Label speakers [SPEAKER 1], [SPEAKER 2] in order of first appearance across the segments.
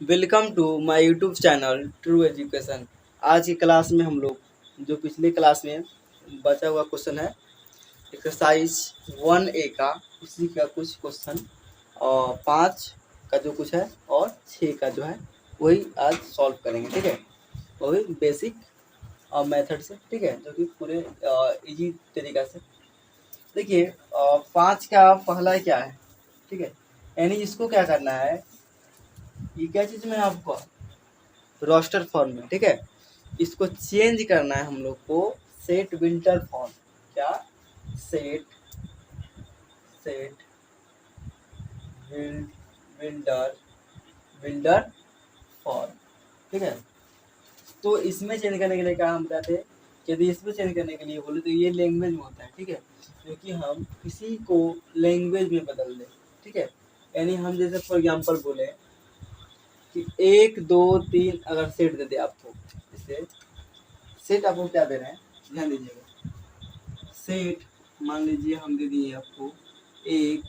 [SPEAKER 1] Welcome to my YouTube channel true education. आज की class में हम लोग जो पिछली क्लास में बचा हुआ क्वेश्चन है एक्सरसाइज 1A का, उसी का कुछ क्वेश्चन और 5 का जो कुछ है और 6 का जो है वही आज सॉल्व करेंगे। ठीक है, वही बेसिक मेथड से, ठीक है, जो कि पूरे इजी तरीका से। देखिए 5 का पहला क्या है, ठीक है, यानी इसको क्या करना है, ये क्या चीज़ में आपको रोस्टर फॉर्म में, ठीक है, इसको चेंज करना है हम लोग को सेट विंटर फॉर्म। क्या? Set set winter winter form, ठीक है। तो इसमें चेंज करने के लिए क्या हम बताते हैं, यदि इसमें चेंज करने के लिए बोले तो ये लैंग्वेज में होता है, ठीक है, क्योंकि हम किसी को लैंग्वेज में बदल दें, ठीक है। यानी हम जैसे फॉर एग्जांपल बोले कि 1 2 3 अगर सेट दे दे आपको, जैसे सेट आपको क्या दे रहे हैं, ध्यान दीजिएगा। सेट मान लीजिए हम दे दिए आपको 1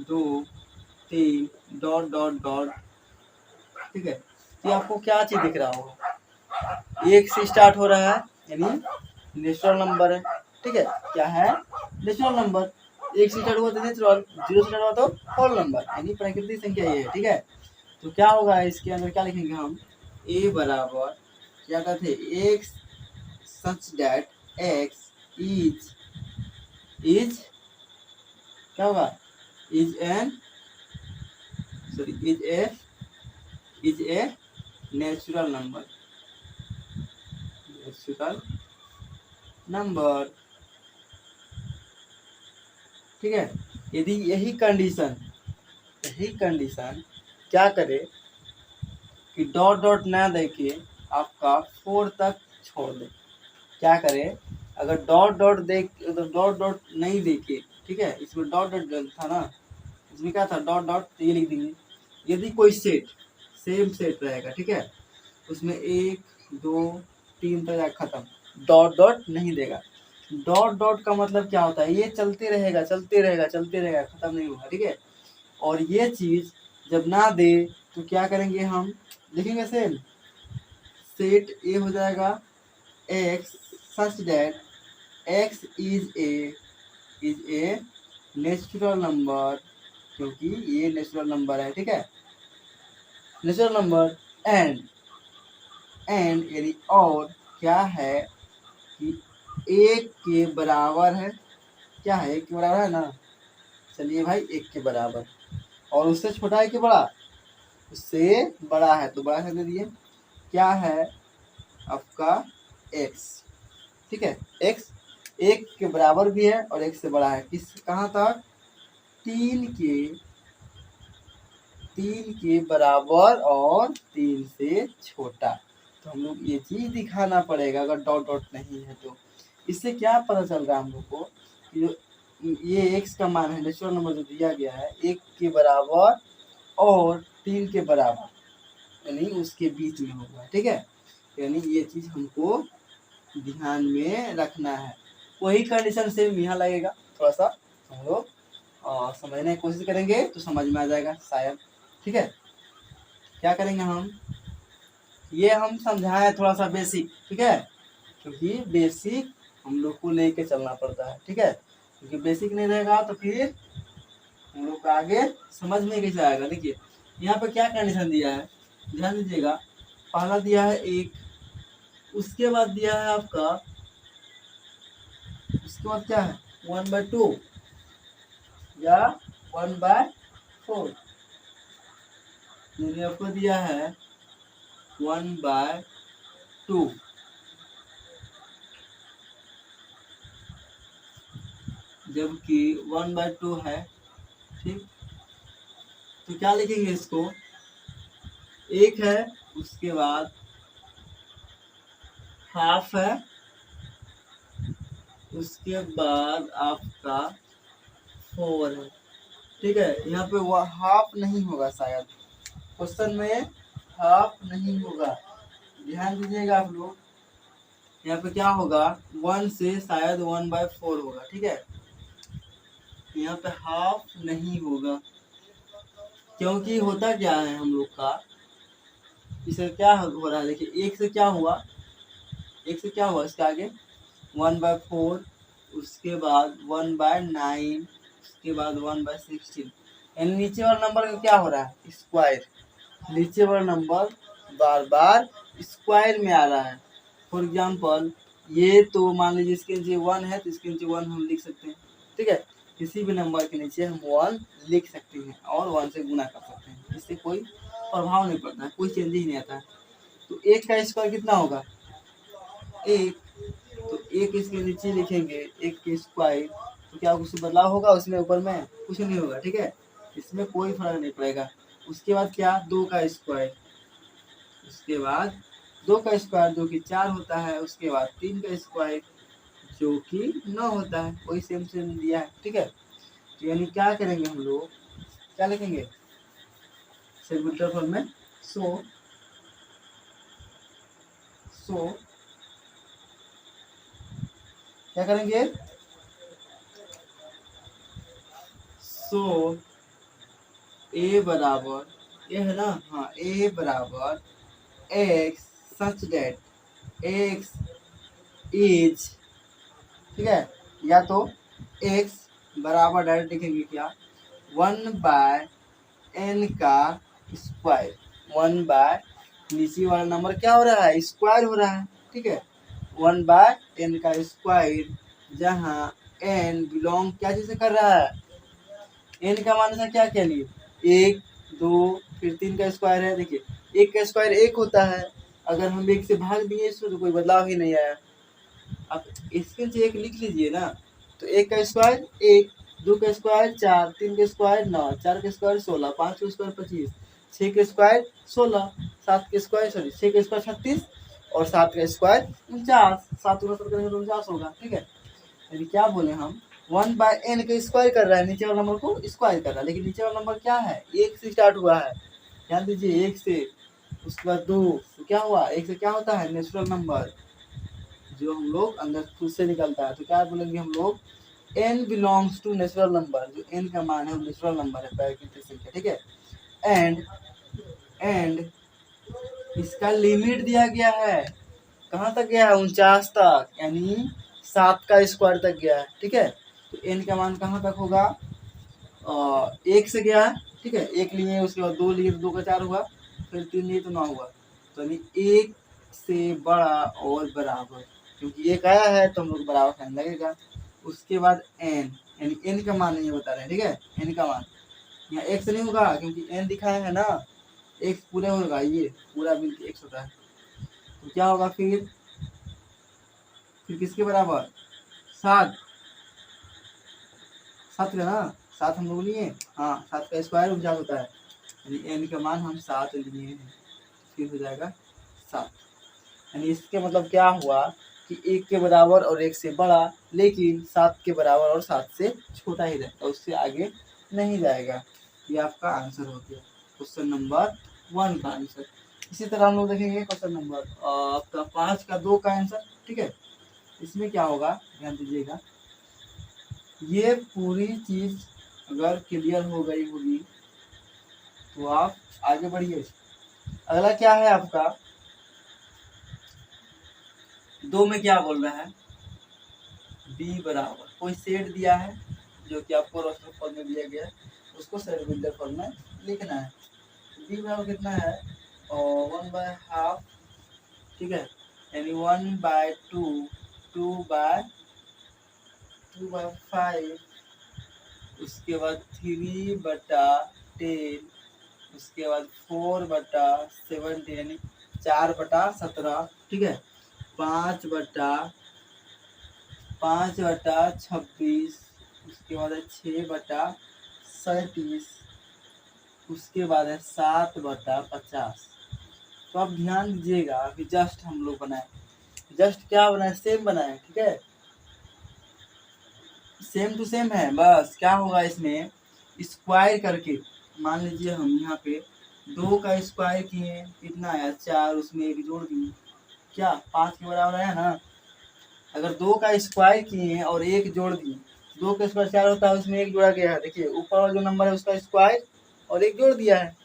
[SPEAKER 1] 2 3 डॉट डॉट डॉट, ठीक है। तो आपको क्या चीज दिख रहा होगा, 1 से स्टार्ट हो रहा है यानी नेचुरल नंबर है, ठीक है। क्या है? Natural number. 1 से स्टार्ट हुआ तो नेचुरल, 0 से स्टार्ट हुआ तो होल नंबर यानी प्राकृतिक संख्या ये है, ठीक है। तो क्या होगा इसके अंदर, क्या लिखेंगे हम, ए बराबर क्या कहते हैं, x such that x is क्या होगा, is an sorry is a natural number, ठीक है। यदि यही कंडीशन क्या करे कि डॉट डॉट ना देके आपका 4 तक छोड़ दे, क्या करे, अगर डॉट डॉट डॉट डॉट नहीं देके, ठीक है, इसमें डॉट डॉट था ना, इसमें क्या था डॉट डॉट, तो ये लिख देंगे। यदि कोई सेट सेम सेट रहेगा, ठीक है, उसमें 1 2 3 तक खत्म, डॉट डॉट नहीं देगा। डॉट डॉट का मतलब क्या होता है, ये चलते रहेगा खत्म नहीं होगा, ठीक है। और ये चीज जब ना दे तो क्या करेंगे हम, लिखेंगे सेट ए हो जाएगा x such that x is a natural number, क्योंकि ये नेचुरल नंबर है, ठीक है, नेचुरल नंबर। एंड यानी और क्या है कि 1 के बराबर है, क्या है 1 के बराबर है ना, चलिए भाई 1 के बराबर, और उससे छोटा है कि बड़ा, उससे बड़ा है तो बड़ा कर दे दिए। क्या है आपका x, ठीक है, x 1 के बराबर भी है और 1 से बड़ा है, किस कहाँ तक, 3 के बराबर और 3 से छोटा। तो हम लोग ये चीज दिखाना पड़ेगा अगर डॉट डॉट नहीं है तो। इससे क्या पता चल रहा है हम लोग को कि जो ये x का मान है, नेचुरल नंबर जो दिया गया है 1 के बराबर और 3 के बराबर, यानी उसके बीच में होगा, ठीक है। यानी ये चीज हमको ध्यान में रखना है। वही कंडीशन सेम यहाँ लगेगा, थोड़ा सा हम लोग समझने की कोशिश करेंगे तो समझ में आ जाएगा शायद, ठीक है। क्या करेंगे हम, ये हम समझाएं थोड़ा सा बेसिक, ठीक है, क्योंकि बेसिक हम लोग को लेके चलना पड़ता है, ठीक है, क्योंकि बेसिक नहीं रहेगा तो फिर हम लोग का आगे समझ में कैसे आएगा। देखिए यहाँ पे क्या कंडीशन दिया है, ध्यान दीजिएगा। पहला दिया है 1, उसके बाद दिया है आपका, उसके बाद क्या है 1/2 या 1/4, मैंने आपको दिया है 1/2, जबकि 1/2 है, ठीक। तो क्या लिखेंगे इसको, 1 है, उसके बाद हाफ है, उसके बाद आपका 4 है, ठीक है। यहाँ पे वो हाफ नहीं होगा, शायद क्वेश्चन में हाफ नहीं होगा, ध्यान दीजिएगा आप लोग। यहाँ पे क्या होगा, 1 से शायद 1/4 होगा, ठीक है। यहाँ पे हाफ नहीं होगा, क्योंकि होता क्या है हम लोग का, इसका क्या हो रहा है देखिए, एक से क्या हुआ, एक से क्या हुआ इसके आगे 1/4, उसके बाद 1/9, उसके बाद 1/16। यानी नीचे वाला नंबर का क्या हो रहा है, स्क्वायर। नीचे वाला नंबर बार बार स्क्वायर में आ रहा है। फॉर एग्जाम्पल ये तो मान लीजिए इसके नीचे 1 है तो इसके नीचे 1 हम लिख सकते हैं, ठीक है। किसी भी नंबर के नीचे हम 1 लिख सकते हैं और 1 से गुना कर सकते हैं, इससे कोई प्रभाव नहीं पड़ता है, कोई चेंज ही नहीं आता है। तो एक का स्क्वायर कितना होगा, एक। तो एक इसके नीचे लिखेंगे एक के स्क्वायर, तो क्या कुछ बदलाव होगा उसमें, ऊपर में कुछ नहीं होगा, ठीक है। इसमें कोई फर्क नहीं पड़ेगा। उसके बाद क्या, 2 का स्क्वायर, उसके बाद 2 का स्क्वायर जो कि 4 होता है, उसके बाद 3 का स्क्वायर जो कि 9 होता है, वही सेम सेम दिया है, ठीक है। तो यानी क्या करेंगे हम लोग, क्या लिखेंगे सेगमेंटल फॉर्म में, सो सो क्या करेंगे, सो ए बराबर, ए है ना, हाँ, ए बराबर x such that x is, ठीक है। या तो एक्स बराबर डायरेक्ट लिखेंगे क्या, 1/n का स्क्वायर, 1/, नीचे वाला नंबर क्या हो रहा है, स्क्वायर हो रहा है, ठीक है। 1/n का स्क्वायर, जहाँ n बिलोंग क्या चीज से कर रहा है, n का मान क्या क्या लिए, 1 2 फिर 3 का स्क्वायर है, देखिए 1 का स्क्वायर 1 होता है, अगर हम 1 से भाग दिए इसमें तो कोई बदलाव ही नहीं आया। अब इसके नीचे 1 लिख लीजिए ना, तो 1 का स्क्वायर 1, 2 का स्क्वायर 4, 3 का स्क्वायर 9, 4 का स्क्वायर 16, 5 का स्क्वायर 25, 6 का स्क्वायर 16, 7 का स्क्वायर 6 का स्क्वायर 36 और 7 का स्क्वायर 49, 7 का स्क्वायर 49 होगा, ठीक है। यानी क्या बोले हम, 1/n का स्क्वायर कर रहा है, नीचे वाला नंबर को स्क्वायर कर रहा है, लेकिन नीचे वाला नंबर क्या है, 1 से स्टार्ट हुआ है, ध्यान दीजिए 1 से, उसके बाद 2, तो क्या हुआ, 1 से क्या होता है, नेचुरल नंबर जो हम लोग अंदर खुद से निकलता है, तो क्या बोलेंगे हम लोग, n belongs to natural number, जो n का मान है वो नेचुरल नंबर है, प्राकृतिक संख्या, ठीक है। एंड इसका लिमिट दिया गया है, कहाँ तक गया है, 49 तक, यानी 7 का स्क्वायर तक गया है, ठीक है। तो n का मान कहाँ तक होगा, 1 से गया है, ठीक है, 1 लिए उसके बाद 2 लिए तो 2 का 4 हुआ, फिर 3 लिए तो 9 हुआ, तो यानी 1 से बड़ा और बराबर, क्योंकि 1 आया है तो हम लोग बराबर साइन लगेगा। उसके बाद n, यानी n का मान नहीं बता रहे हैं, ठीक है, n का मान यहाँ x नहीं होगा क्योंकि n दिखाया है ना, x पूरे होगा, ये पूरा मिलकर x होता है, तो क्या होगा फिर किसके बराबर, 7, 7 का ना, 7 हम लोग लिए, हाँ 7 का स्क्वायर 49 होता है, यानी n का मान हम 7 लिए हैं, फिर हो जाएगा 7। यानी इसके मतलब क्या हुआ कि 1 के बराबर और 1 से बड़ा, लेकिन 7 के बराबर और 7 से छोटा ही रहेगा, उससे आगे नहीं जाएगा। ये आपका आंसर हो गया क्वेश्चन नंबर 1 का आंसर। इसी तरह हम लोग देखेंगे क्वेश्चन नंबर आपका 5 का 2 का आंसर, ठीक है। इसमें क्या होगा, ध्यान दीजिएगा, ये पूरी चीज अगर क्लियर हो गई होगी तो आप आगे बढ़िए। अगला क्या है आपका, 2 में क्या बोल रहा है, b बराबर कोई सेट दिया है जो कि आपको रोस्टर फॉर्म में दिया गया है, उसको सेट बिल्डर फॉर्म में लिखना है। b बराबर कितना है, 1/2, ठीक है, यानी 1/2, 2/5, उसके बाद 3/10, उसके बाद 4/17, यानी 4/17, ठीक है, 5/26, उसके बाद है 6/37, उसके बाद है 7/50। तो आप ध्यान दीजिएगा कि जस्ट हम लोग बनाए, जस्ट क्या बनाए, सेम बनाए, ठीक है, सेम टू सेम है। बस क्या होगा इसमें, स्क्वायर करके, मान लीजिए हम यहाँ पे 2 का स्क्वायर किए, कितना आया 4, उसमें 1 जोड़ दिए, क्या 5 के बराबर आया ना। अगर 2 का स्क्वायर किए और 1 जोड़ दिए, 2 का स्क्वायर 4 होता है, उसमें 1 जोड़ा गया है, देखिए ऊपर वाला जो नंबर है उसका स्क्वायर और 1 जोड़ दिया है,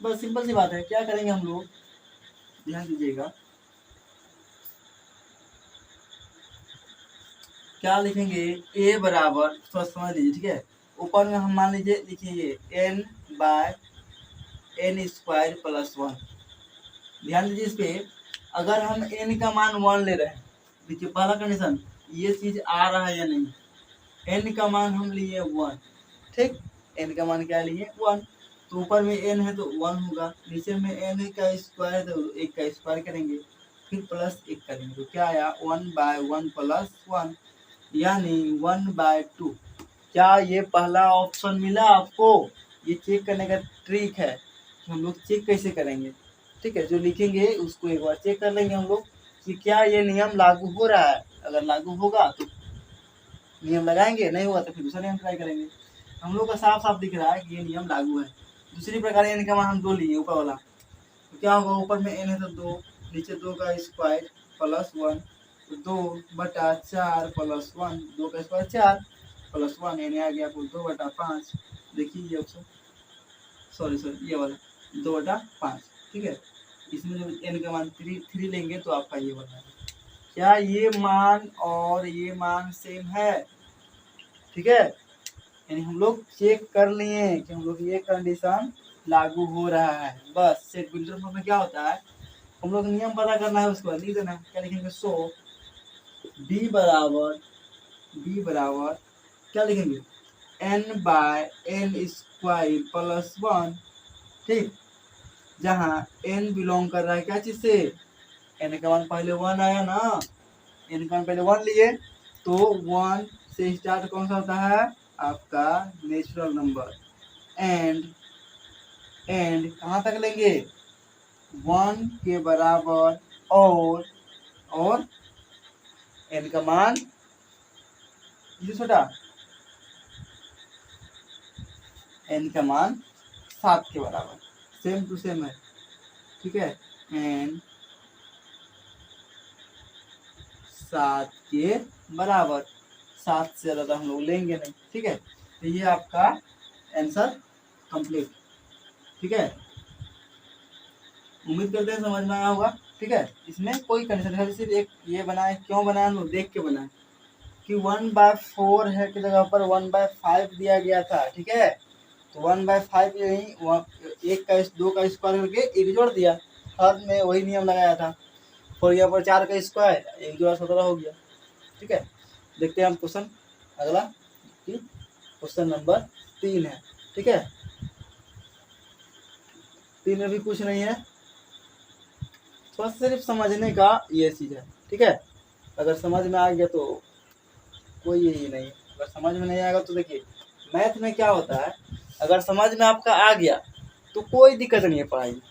[SPEAKER 1] बस सिंपल सी बात है। क्या करेंगे हम लोग, ध्यान दीजिएगा, क्या लिखेंगे, a बराबर, थोड़ा समझ लीजिए, ठीक है। ऊपर में हम मान लीजिए लिखिए n by n square plus 1। ध्यान दीजिए इस पे, अगर हम n का मान 1 ले रहे हैं, देखिए पहला कंडीशन, ये चीज आ रहा है या नहीं, n का मान हम लिए 1, ठीक, n का मान क्या लिए 1, तो ऊपर में n है तो 1 होगा, नीचे में n का स्क्वायर है तो 1 का स्क्वायर करेंगे, फिर प्लस 1 करेंगे, तो क्या आया 1/1 प्लस 1, यानी 1/2। क्या ये पहला ऑप्शन मिला आपको? ये चेक करने का ट्रिक है कि हम लोग चेक कैसे करेंगे, ठीक है। जो लिखेंगे उसको एक बार चेक कर लेंगे हम लोग कि क्या ये नियम लागू हो रहा है। अगर लागू होगा तो नियम लगाएंगे, नहीं होगा तो फिर दूसरा नियम ट्राई करेंगे। हम लोग का साफ साफ दिख रहा है कि ये नियम लागू है। दूसरी प्रकार n का मान हम 2 लिए ऊपर वाला, तो क्या होगा, ऊपर में n है तो 2, नीचे 2 का स्क्वायर प्लस 1, तो 2/4 प्लस 1, 2 का स्क्वायर 4 प्लस 1, यानी आ गया आपको 2/5। देखिए ये ऑप्शन, सॉरी ये वाला 2/5, ठीक है। इसमें जब n का मान 3 लेंगे तो आपका ये बना है। क्या ये मान और ये मान सेम है? ठीक है, यानी हम लोग चेक कर लिए कि हम लोग ये कंडीशन लागू हो रहा है। बस सेट बिल्डर में क्या होता है, हम लोग नियम पता करना है, उसके बाद लिख देना है। क्या लिखेंगे, सो b बराबर क्या लिखेंगे, n/n स्क्वायर प्लस 1, ठीक, जहाँ n बिलोंग कर रहा है क्या चीज से, n का मान पहले 1 आया ना, n का मान पहले 1 लिए, तो 1 से स्टार्ट कौन सा होता है आपका नेचुरल नंबर, एंड कहाँ तक लेंगे, 1 के बराबर, और n का मान ये छोटा, n का मान 7 के बराबर, सेम टू सेम है, ठीक है, n 7 के बराबर, 7 से ज्यादा हम लोग लेंगे नहीं, ठीक है। तो ये आपका आंसर कंप्लीट, ठीक है। उम्मीद करते हैं समझ में आया होगा, ठीक है। इसमें कोई कंडीशन है, सिर्फ एक ये बनाए, क्यों बनाए हम लोग देख के बनाए कि 1/4 है की जगह पर 1/5 दिया गया था, ठीक है। तो 1/5 यही एक का 2 का स्क्वायर करके एक जोड़ दिया, हर में वही नियम लगाया था। और यहाँ पर 4 का स्क्वायर, एक जोड़ा 17 हो गया, ठीक है। देखते हैं हम क्वेश्चन अगला, क्वेश्चन नंबर 3 है, ठीक है। 3 में भी कुछ नहीं है, थोड़ा सिर्फ समझने का ये चीज है, ठीक है। अगर समझ में आ गया तो कोई यही नहीं, अगर समझ में नहीं आएगा तो देखिए मैथ में क्या होता है, अगर समझ में आपका आ गया तो कोई दिक्कत नहीं है पढ़ाई में,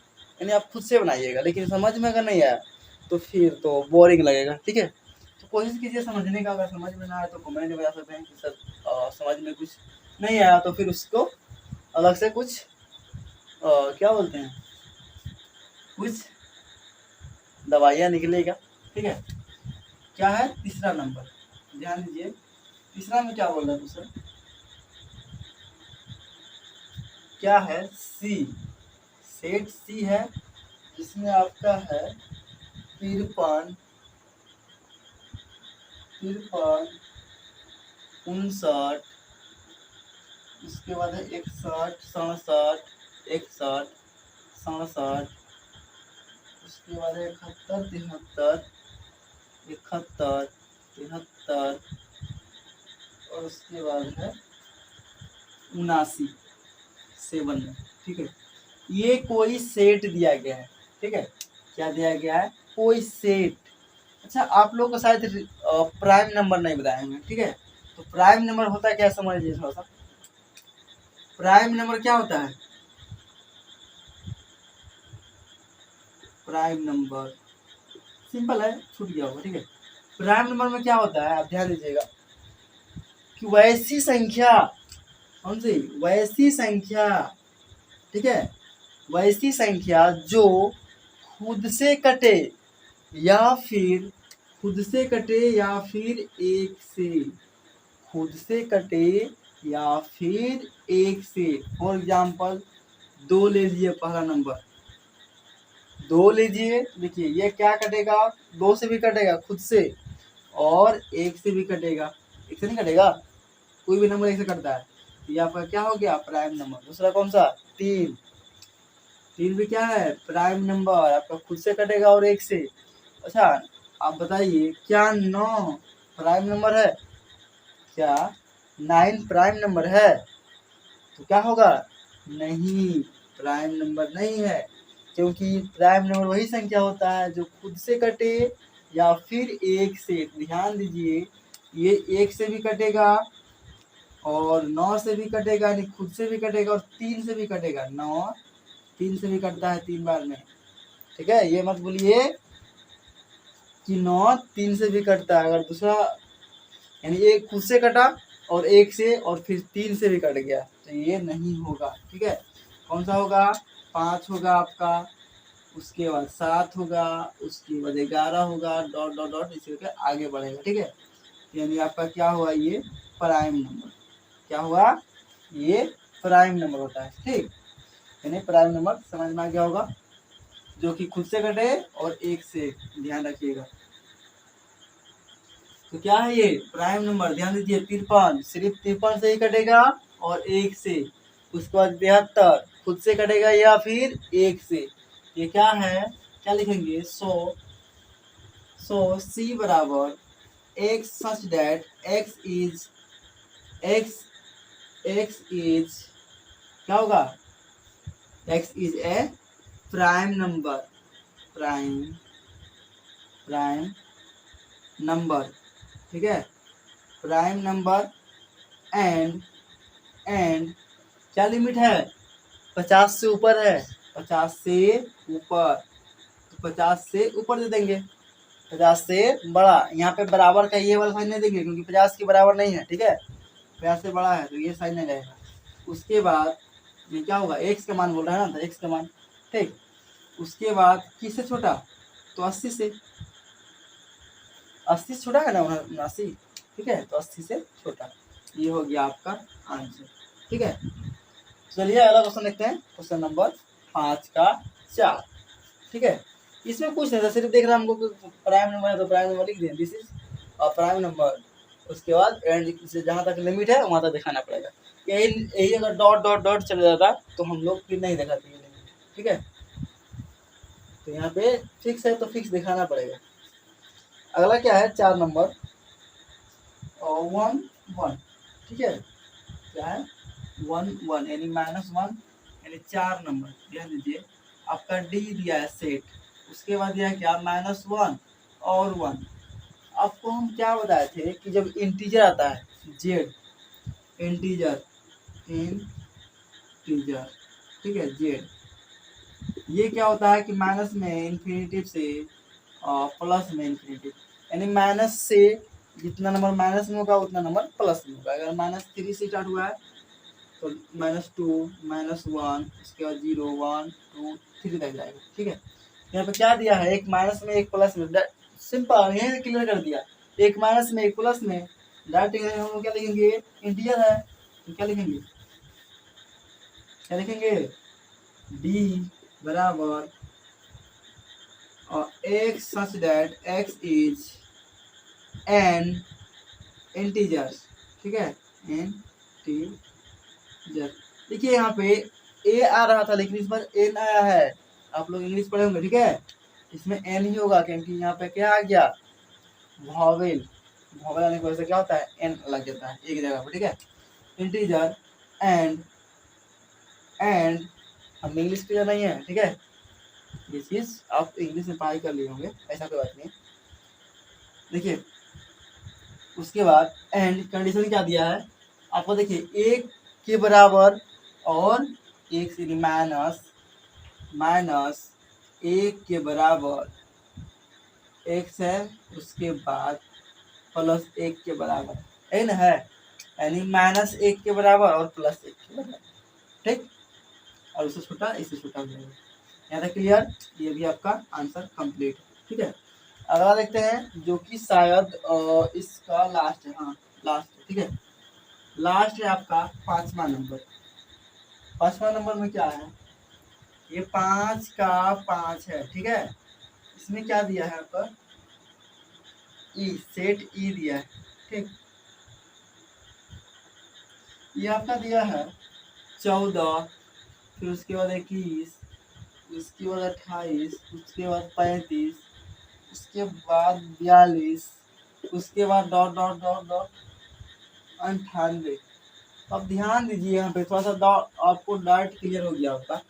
[SPEAKER 1] यानी आप खुद से बनाइएगा, लेकिन समझ में अगर नहीं आया तो फिर तो बोरिंग लगेगा, ठीक है। तो कोशिश कीजिए समझने का, अगर समझ में ना आए तो कमेंट में बता सकते हैं कि सर समझ में कुछ नहीं आया, तो फिर उसको अलग से कुछ क्या बोलते हैं, कुछ दवाइयाँ निकलेगा, ठीक है। क्या है तीसरा नंबर, ध्यान दीजिए, तीसरा में क्या बोल रहा है सर, क्या है, सी, सेट सी है, जिसमें आपका है 53 59, उसके बाद है 61 67 61 67, उसके बाद है 71 73 71 और उसके बाद है 79 7 में, ठीक है। ये कोई सेट दिया गया है, ठीक है। क्या दिया गया है, कोई सेट। अच्छा, आप लोग को शायद प्राइम नंबर नहीं बताए होंगे, ठीक है। तो प्राइम नंबर होता है क्या, समझ लीजिए थोड़ा सा। प्राइम नंबर क्या होता है, प्राइम नंबर सिंपल है, छूट गया होगा, ठीक है। प्राइम नंबर में क्या होता है, आप ध्यान दीजिएगा कि वैसी संख्या, कौन सी, वैसी संख्या, ठीक है, वैसी संख्या जो खुद से कटे या फिर खुद से कटे या फिर एक से, खुद से कटे या फिर एक से। फॉर एग्जाम्पल 2 ले लीजिए, पहला नंबर 2 लीजिए, देखिए ये क्या कटेगा, 2 से भी कटेगा खुद से, और 1 से भी कटेगा, 1 से नहीं कटेगा, कोई भी नंबर 1 से कटता है। ये आपका क्या हो गया, प्राइम नंबर। दूसरा कौन सा, 3, 3 भी क्या है, प्राइम नंबर, आपका खुद से कटेगा और 1 से। अच्छा आप बताइए, क्या 9 प्राइम नंबर है, क्या 9 प्राइम नंबर है? तो क्या होगा, नहीं, प्राइम नंबर नहीं है, क्योंकि प्राइम नंबर वही संख्या होता है जो खुद से कटे या फिर 1 से। ध्यान दीजिए, ये 1 से भी कटेगा और 9 से भी कटेगा, यानी खुद से भी कटेगा और 3 से भी कटेगा। 9 3 से भी कटता है 3 बार में, ठीक है। ये मत बोलिए कि 9 3 से भी कटता है। अगर दूसरा यानी एक खुद से कटा और 1 से और फिर 3 से भी कट गया, तो ये नहीं होगा, ठीक है। कौन सा होगा, 5 होगा आपका, उसके बाद 7 होगा, उसके बाद 11 होगा, डॉट डॉट डॉट इसी करके आगे बढ़ेगा, ठीक है। यानी आपका क्या हुआ, ये प्राइम नंबर, क्या हुआ, ये प्राइम नंबर होता है, ठीक। यानी प्राइम नंबर समझ में आ गया होगा, जो कि खुद से कटे और 1 से, ध्यान रखिएगा। तो क्या है ये प्राइम नंबर, ध्यान दीजिए, 53 सिर्फ 53 से ही कटेगा और 1 से। उसके बाद 72 खुद से कटेगा या फिर 1 से। ये क्या है, क्या लिखेंगे, 100 सी बराबर x such that x is क्या होगा, x is a prime number, prime number, ठीक है, प्राइम नंबर। एंड क्या लिमिट है, 50 से ऊपर है, 50 से ऊपर, तो 50 से ऊपर दे देंगे, 50 से बड़ा। यहाँ पे बराबर का ये वाला साइन नहीं देंगे, क्योंकि 50 के बराबर नहीं है, ठीक है, 50 से बड़ा है तो ये साइन नहीं रहेगा। उसके बाद ये क्या होगा, x का मान बोल रहा है ना, तो x का मान, ठीक। उसके बाद किससे छोटा, तो 80 से, 80 से छोटा है ना, 79, ठीक है, तो 80 से छोटा। ये हो गया आपका आंसर, ठीक है। चलिए अगला क्वेश्चन देखते हैं, क्वेश्चन नंबर 5 का 4, ठीक है। इसमें कुछ नहीं था, सिर्फ देख रहा हमको प्राइम नंबर है तो प्राइम नंबर लिख दें, दिस इज प्राइम नंबर। उसके बाद एंड से जहाँ तक लिमिट है वहाँ तक दिखाना पड़ेगा। यही अगर डॉट डॉट डॉट चला जाता तो हम लोग फिर नहीं दिखाते, ठीक है। तो यहाँ पे फिक्स है तो फिक्स दिखाना पड़ेगा। अगला क्या है, 4 नंबर 1 1, ठीक है, क्या है 1 1 यानी -1 यानी 4 नंबर। ध्यान दीजिए, आपका डी दिया है सेट, उसके बाद दिया है क्या, -1 और 1। आपको हम क्या बताए थे कि जब इंटीजर आता है, जेड इंटीजर, ठीक है, जेड, ये क्या होता है कि माइनस में इन्फिनेटिव से प्लस में इन्फिनेटिव, यानी माइनस से जितना नंबर माइनस में होगा उतना नंबर प्लस में होगा। अगर -3 से स्टार्ट हुआ है तो -2 -1, उसके बाद 0 1 2 3 तक जाएगा, ठीक है। यहाँ पे क्या दिया है, एक माइनस में एक प्लस में, सिंपल, यही क्लियर कर दिया, एक माइनस में एक प्लस में, डायरेक्ट हम लोग क्या लिखेंगे, इंटीजर है तो क्या लिखेंगे, डी बराबर x such that x is an integer, ठीक है, इंटीजर। देखिए यहाँ पे a आ रहा था लेकिन इस बार n आया है, आप लोग इंग्लिश पढ़े होंगे, ठीक है, इसमें n ही होगा क्योंकि यहाँ पे क्या आ गया, वॉवेल आने की वजह से क्या होता है, n लग जाता है एक जगह पर, ठीक है। इंटीजर एंड हम इंग्लिश क्लियर नहीं है, ठीक है, ये चीज आप इंग्लिश में पढ़ाई कर लिए होंगे, ऐसा कोई बात नहीं। देखिए उसके बाद एंड कंडीशन क्या दिया है आपको, देखिए 1 के बराबर और 1 से माइनस 1 के बराबर x है, उसके बाद प्लस 1 के बराबर n है, यानी -1 के बराबर और +1 के बराबर, ठीक, और उससे छोटा इससे छोटा हो जाएगा। यहाँ तक क्लियर, ये भी आपका आंसर कंप्लीट है, ठीक है। अगला देखते हैं जो कि शायद इसका लास्ट है, हाँ लास्ट, ठीक है, लास्ट है आपका 5वां नंबर। 5वां नंबर में क्या है ये 5 का 5 है, ठीक है। इसमें क्या दिया है आपका, ई, सेट ई दिया है, ठीक। ये आपका दिया है 14, फिर उसके बाद 21, उसके बाद 28, उसके बाद 35, उसके बाद 42, उसके बाद डॉट डॉट डॉट डॉट 98। अब ध्यान दीजिए यहाँ पे थोड़ा सा डॉट, आपको डॉट क्लियर हो गया आपका।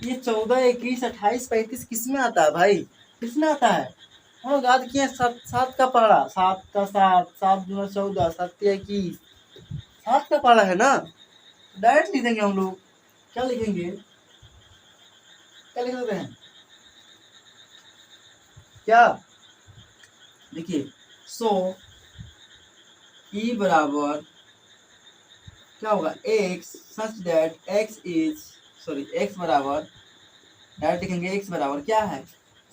[SPEAKER 1] ये 14, 21, 28, 35 किस में आता है भाई, किस में आता है? हम लोग याद किए सात, सात का पढ़ा, 7 का 7, 7 दूना 14, 7 21, 7 का पढ़ा है ना। डायरेक्ट लिखेंगे हम लोग, क्या लिखेंगे, क्या लिख सकते हैं, क्या, देखिए सो ई बराबर क्या होगा, x such that x is, sorry x बराबर, डायरेक्ट लिखेंगे x बराबर क्या है,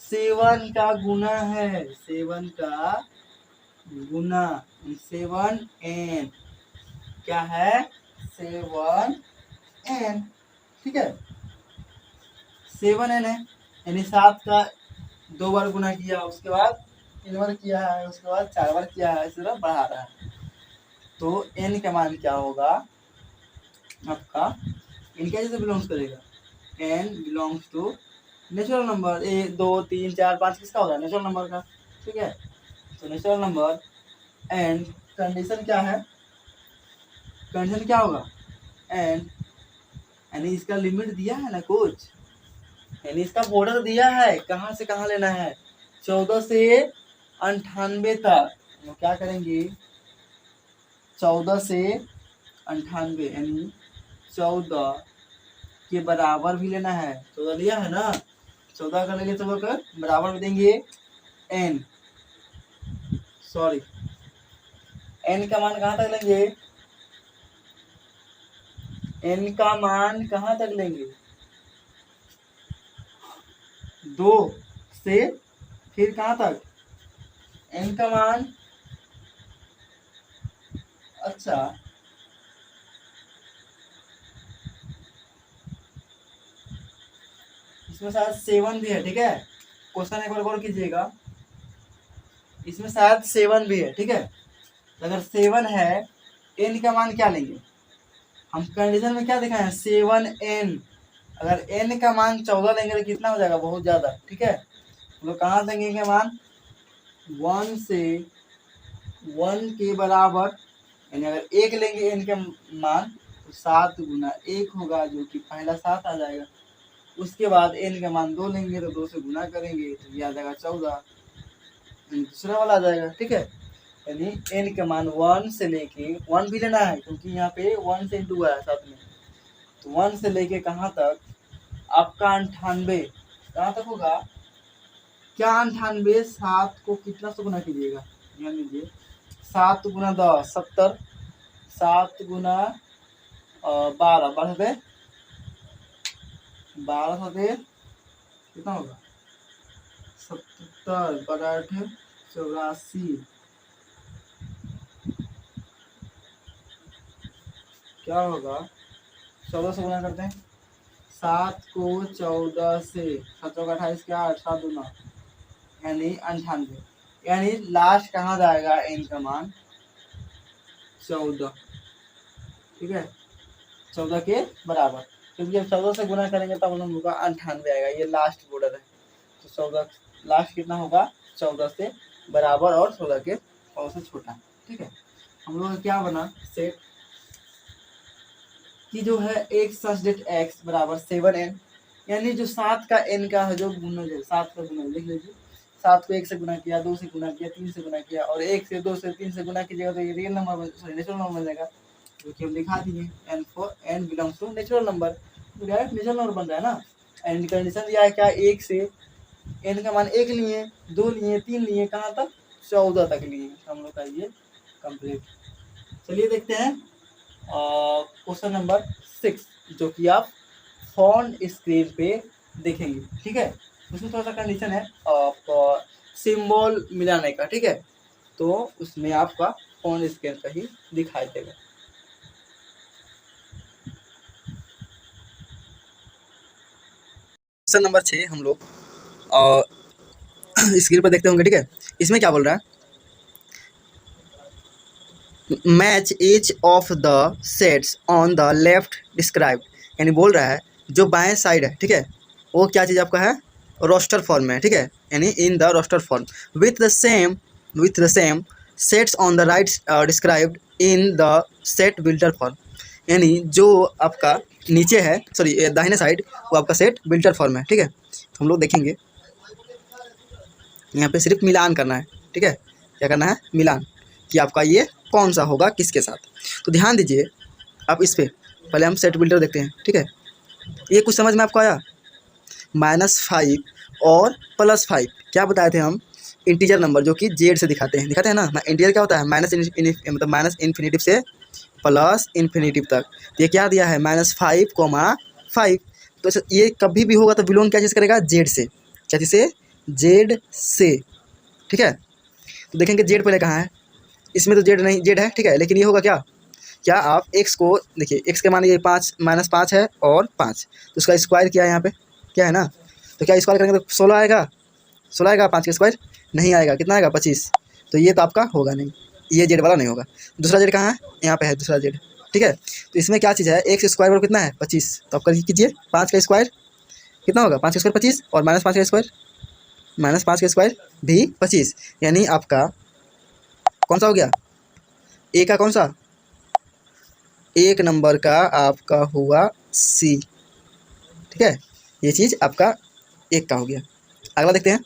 [SPEAKER 1] 7 का गुना है, 7 का गुना, 7n, क्या है 7n, ठीक है। 7n है, यानी 7 का 2 बार गुना किया, उसके बाद 3 बार किया है, उसके बाद 4 बार किया है, इस तरह बढ़ा रहा है। तो n का मान क्या होगा आपका, n क्या जैसे बिलोंग्स करेगा, n belongs to natural number, 1 2 3 4 5 किसका होगा, नेचुरल नंबर का, ठीक है। तो नेचुरल नंबर एंड कंडीशन क्या है, कंडीशन क्या होगा, एंड यानी इसका लिमिट दिया है ना कुछ, यानी इसका बॉर्डर दिया है, कहाँ से कहाँ लेना है, 14 से 98 तक। तो क्या करेंगे, 14 से 98, यानी 14 के बराबर भी लेना है, 14 लिया है ना, 14 का लेंगे, 14 का बराबर में देंगे n, सॉरी n का मान कहाँ तक लेंगे, n का मान कहाँ तक लेंगे, 2 से फिर कहाँ तक, n का मान, अच्छा इसमें शायद 7 भी है, ठीक है। क्वेश्चन एक बार गौर कीजिएगा, इसमें शायद 7 भी है, ठीक है। अगर 7 है, n का मान क्या लेंगे, हम कंडीशन में क्या दिखाए हैं 7n, अगर n का मान 14 लेंगे तो कितना हो जाएगा, बहुत ज्यादा, ठीक है। हम लोग कहाँ देंगे इनका मान, 1 से 1 के बराबर, यानी अगर 1 लेंगे n का मान तो 7 गुना 1 होगा, जो कि पहला 7 आ जाएगा। उसके बाद n का मान 2 लेंगे तो 2 से गुना करेंगे तो ये आ जाएगा 14, दूसरा वाला आ जाएगा, ठीक है। यानी n का मान 1 से लेके 1 भी लेना है, क्योंकि यहाँ पे 1 से 2 है साथ में, तो 1 से लेके कहाँ तक आपका 98, कहाँ तक होगा, क्या 98, 7 को कितना से गुना कीजिएगा, ध्यान दीजिए, 7 गुना 10 70, 7 गुना 12 बढ़े, 12 से कितना होगा 77 बटा 84, क्या होगा, 14 से गुना करते हैं, 7 को 14 से 7 का 28 क्या 8 7 गुना, यानी 98, यानी लास्ट कहाँ जाएगा n का मान 14, ठीक है, 14 के बराबर, क्योंकि जब 14 से गुना करेंगे तब हम लोग का 98 आएगा, ये लास्ट बॉर्डर है। तो 14 लास्ट कितना होगा 14 से बराबर और 16 के और से छोटा, ठीक है। हम लोग का क्या बना सेट कि जो है एक सच डेट x बराबर 7n, यानी जो 7 का n का है जो गुणज है, 7 का गुणज लिख लीजिए, 7 को 1 से गुना किया, 2 से गुना किया, 3 से गुना किया, और 1 से 2 से 3 से गुना कीजिएगा तो ये real number, sorry natural number बन जाएगा, जो कि हम दिखा दिए, n for n belongs to natural number, तो डायरेक्ट नेचुरल नंबर बन रहा है ना। एंड कंडीशन दिया है क्या, 1 से n का मान 1 लिए, 2 लिए, 3 लिए, कहाँ तक 14 तक लिए, हम लोग का ये कंप्लीट। चलिए देखते हैं क्वेश्चन नंबर 6, जो कि आप फोन स्क्रीन पे देखेंगे, ठीक है। उसमें थोड़ा सा कंडीशन है सिंबल मिलाने का, ठीक है, तो उसमें आपका फोन स्क्रीन पर ही दिखाई देगा। क्वेश्चन नंबर 6 हम लोग स्क्रीन पर देखते होंगे, ठीक है। इसमें क्या बोल रहा है, match each of the sets on the left described, यानी बोल रहा है जो बाएं साइड है, ठीक है, वो क्या चीज़ आपका है, रोस्टर फॉर्म में है, ठीक है, यानी in the roster form with the same sets on the right described in the set builder form, यानी जो आपका नीचे है, सॉरी दाहिने साइड, वो आपका सेट बिल्टर फॉर्म है, ठीक है। तो हम लोग देखेंगे यहाँ पे सिर्फ मिलान करना है, ठीक है, क्या करना है, मिलान, कि आपका ये कौन सा होगा किसके साथ। तो ध्यान दीजिए आप इस पे, पहले हम सेट बिल्डर देखते हैं, ठीक है। ये कुछ समझ में आपको आया, -5 और +5 क्या बताए थे हम, इंटीजर नंबर जो कि जेड से दिखाते हैं ना। इंटीजर क्या होता है, मतलब माइनस इन्फिनेटिव से प्लस इन्फिनेटिव तक। ये क्या दिया है, -5, 5। तो ये कभी भी होगा तो बिलोंग क्या चीज़ करेगा, जेड से, क्या चीज़ से, जेड से, ठीक है। तो देखेंगे जेड पहले कहाँ है, इसमें तो जेड नहीं, जेड है, ठीक है, लेकिन ये होगा क्या, क्या आप एक्स को देखिए, एक्स के मान ये 5 -5 है और 5, तो उसका स्क्वायर क्या है यहाँ पे, क्या है ना, तो क्या स्क्वायर करेंगे तो 16 आएगा, 16 आएगा, 5 का स्क्वायर नहीं आएगा, कितना आएगा, 25। तो ये तो आपका होगा नहीं, ये जेड वाला नहीं होगा। दूसरा जेड कहाँ है, यहाँ पे है दूसरा जेड, ठीक है। तो इसमें क्या चीज़ है, एक्स स्क्वायर बराबर कितना है, 25, तो आप कर कीजिए 5 का स्क्वायर कितना होगा, 5 का स्क्वायर 25 और -5 का स्क्वायर, -5 का स्क्वायर भी 25, यानी आपका कौन सा हो गया, ए का कौन सा, 1 नंबर का आपका हुआ सी, ठीक है, ये चीज़ आपका 1 का हो गया। अगला देखते हैं,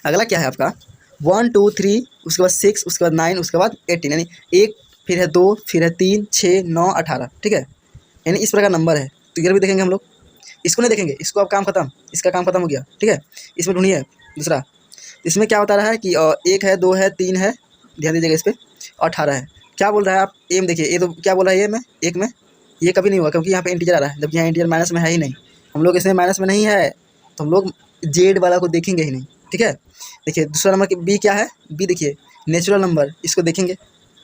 [SPEAKER 1] अगला क्या है आपका 1 2 3, उसके बाद 6, उसके बाद 9, उसके बाद 18, यानी 1, फिर है 2, फिर है 3, 6, 9, 18, ठीक है, यानी इस प्रकार नंबर है। तो इधर भी देखेंगे हम लोग, इसको नहीं देखेंगे, इसको अब काम खत्म, इसका काम खत्म हो गया, ठीक है। इसमें ढूंढिए दूसरा, इसमें क्या बता रहा है कि 1 है, 2 है, 3 है, ध्यान दीजिएगा इस पर, 18 है। क्या बोल रहा है आप, एम देखिए, ये तो क्या बोल रहा है, ये में एक में, ये कभी नहीं हुआ क्योंकि यहाँ पे इंटीजर आ रहा है, जबकि यहाँ इंटीजर माइनस में है ही नहीं, हम लोग इसमें माइनस में नहीं है, तो हम लोग जेड वाला को देखेंगे ही नहीं, ठीक है। देखिए दूसरा नंबर बी क्या है, बी देखिए नेचुरल नंबर, इसको देखेंगे,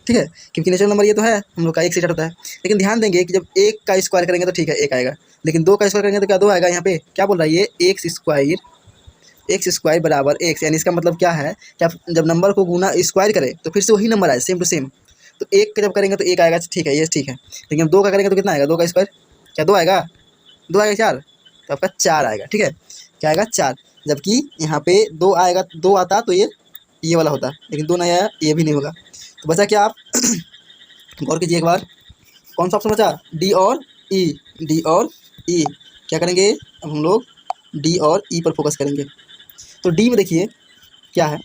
[SPEAKER 1] ठीक है, क्योंकि नेचुरल नंबर ये तो है हम लोग का, 1 से स्टार्ट होता है। लेकिन ध्यान देंगे कि जब 1 का स्क्वायर करेंगे तो ठीक है 1 आएगा, लेकिन 2 का स्क्वायर करेंगे तो क्या 2 आएगा। यहाँ पे क्या बोल रहा है ये, एक्स स्क्वायर बराबर एक्स, यानी इसका मतलब क्या है कि आप जब नंबर को गुना स्क्वायर करें तो फिर से वही नंबर आए, सेम टू सेम। तो 1 का जब करेंगे तो 1 आएगा, ठीक है, ये ठीक है। लेकिन हम 2 का करेंगे तो कितना आएगा, 2 का स्क्वायर क्या 2 आएगा, 2 आएगा 4, तो आपका 4 आएगा, ठीक है, क्या आएगा 4। जबकि यहाँ पे 2 आएगा, 2 आता तो ये वाला होता, लेकिन 2 नहीं आया, ये भी नहीं होगा। तो बचा क्या आप गौर कीजिए एक बार, कौन सा ऑप्शन बचा, डी और ई, डी और ई। क्या करेंगे अब हम लोग, डी और ई पर फोकस करेंगे। तो डी में देखिए क्या है,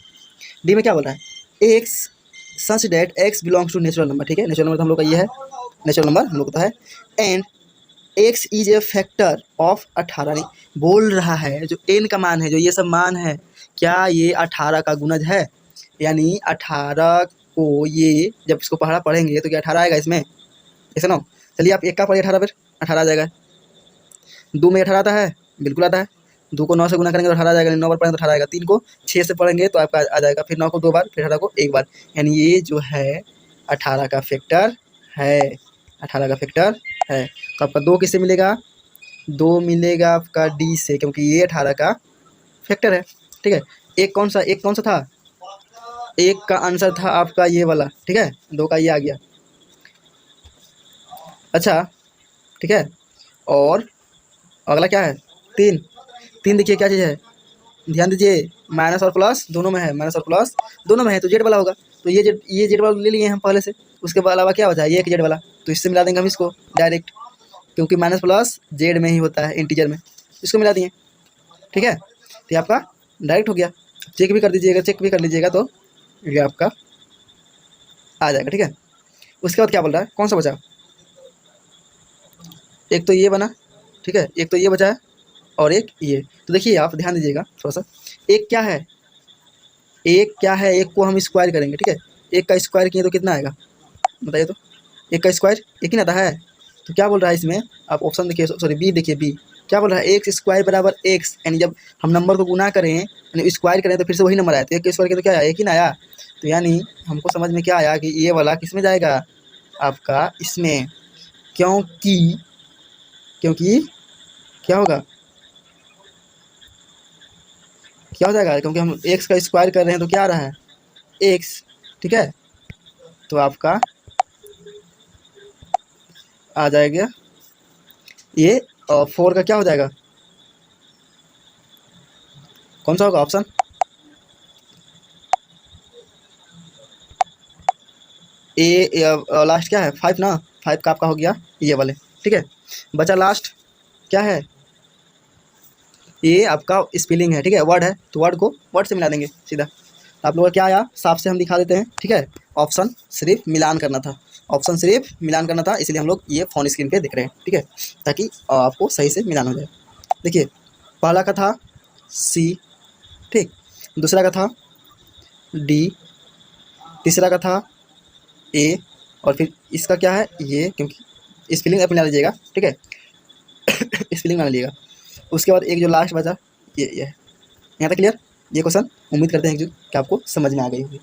[SPEAKER 1] डी में क्या बोल रहा है, x such that x belongs to natural number, ठीक है, नेचुरल नंबर तो हम लोग का ये है, नेचुरल नंबर हम लोग का है, and x is a factor of 18, नहीं बोल रहा है जो एन का मान है, जो ये सब मान है, क्या ये 18 का गुणज है, यानी 18 को ये जब इसको पढ़ेंगे तो क्या 18 आएगा इसमें, ऐसा ना। चलिए आप 1 का पढ़िए 18 पर, 18 आ जाएगा। 2 में 18 आता है, बिल्कुल आता है, 2 को 9 से गुना करेंगे तो 18 आ जाएगा, 9 बार पढ़ेंगे तो 18 आएगा, 3 को 6 से पढ़ेंगे तो आपका आ जाएगा, फिर 9 को 2 बार, फिर 18 को 1 बार, यानी ये जो है 18 का फैक्टर है, 18 का फैक्टर है। तो आपका 2 किससे मिलेगा, 2 मिलेगा आपका डी से, क्योंकि ये 18 का फैक्टर है, ठीक है। एक कौन सा था, एक का आंसर था आपका ये वाला, ठीक है, 2 का ये आ गया, अच्छा, ठीक है। और अगला क्या है, 3 देखिए क्या चीज़ है, ध्यान दीजिए माइनस और प्लस दोनों में है, माइनस और प्लस दोनों में है, तो जेड वाला होगा। तो ये जेड वाला ले लिए हम पहले से, उसके अलावा क्या बचा, ये एक जेड वाला, तो इससे मिला देंगे हम इसको डायरेक्ट, क्योंकि माइनस प्लस जेड में ही होता है इंटीजर में, इसको मिला दिए, ठीक है। तो ये आपका डायरेक्ट हो गया, चेक भी कर लीजिएगा तो ये आपका आ जाएगा, ठीक है। उसके बाद क्या बोल रहा है, कौन सा बचा, एक तो ये बना, ठीक है, एक तो ये बचा है और एक ये। तो देखिए आप ध्यान दीजिएगा थोड़ा सा, एक क्या है, एक को हम स्क्वायर करेंगे, ठीक है, एक का स्क्वायर किए तो कितना आएगा बताइए, तो एक का स्क्वायर एक ही ना आता है। तो क्या बोल रहा है इसमें, आप ऑप्शन देखिए, सॉरी बी देखिए, बी क्या बोल रहा है, एक्स स्क्वायर बराबर एक्स, यानी जब हम नंबर को गुना करें यानी स्क्वायर करें तो फिर से वही नंबर आया, तो एक के स्क्वायर के तो क्या आया, एक ही ना आया। तो यानी हमको समझ में क्या आया कि ये वाला किस में जाएगा, आपका इसमें, क्योंकि क्या होगा, क्या हो जाएगा, क्योंकि हम एक्स का स्क्वायर कर रहे हैं तो क्या आ रहा है एक्स, ठीक है। तो आपका आ जाएगा ये 4 का क्या हो जाएगा, कौन सा होगा ऑप्शन, ए लास्ट क्या है 5 ना, 5 का आपका हो गया ये वाले, ठीक है। बचा लास्ट क्या है, ये आपका स्पेलिंग है, ठीक है, वर्ड है तो वर्ड को वर्ड से मिला देंगे सीधा। आप लोगों का क्या आया साफ से हम दिखा देते हैं, ठीक है। ऑप्शन सिर्फ मिलान करना था, ऑप्शन सिर्फ मिलान करना था, इसलिए हम लोग ये फ़ोन स्क्रीन पे दिख रहे हैं, ठीक है, ताकि आपको सही से मिलान हो जाए। देखिए पहला का था सी, ठीक, दूसरा का था डी, तीसरा का था ए, और फिर इसका क्या है ये, क्योंकि स्पेलिंग आप मिला लीजिएगा, ठीक है स्पेलिंग मिला लीजिएगा। उसके बाद एक जो लास्ट बचा ये है। यहाँ तक क्लियर, ये क्वेश्चन उम्मीद करते हैं कि आपको समझ में आ गई होगी,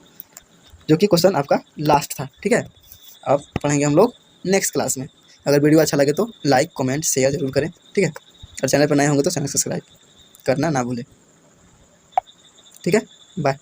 [SPEAKER 1] जो कि क्वेश्चन आपका लास्ट था, ठीक है। अब पढ़ेंगे हम लोग नेक्स्ट क्लास में। अगर वीडियो अच्छा लगे तो लाइक कमेंट शेयर जरूर करें, ठीक है। और चैनल पर नए होंगे तो चैनल सब्सक्राइब करना ना भूलें, ठीक है। बाय।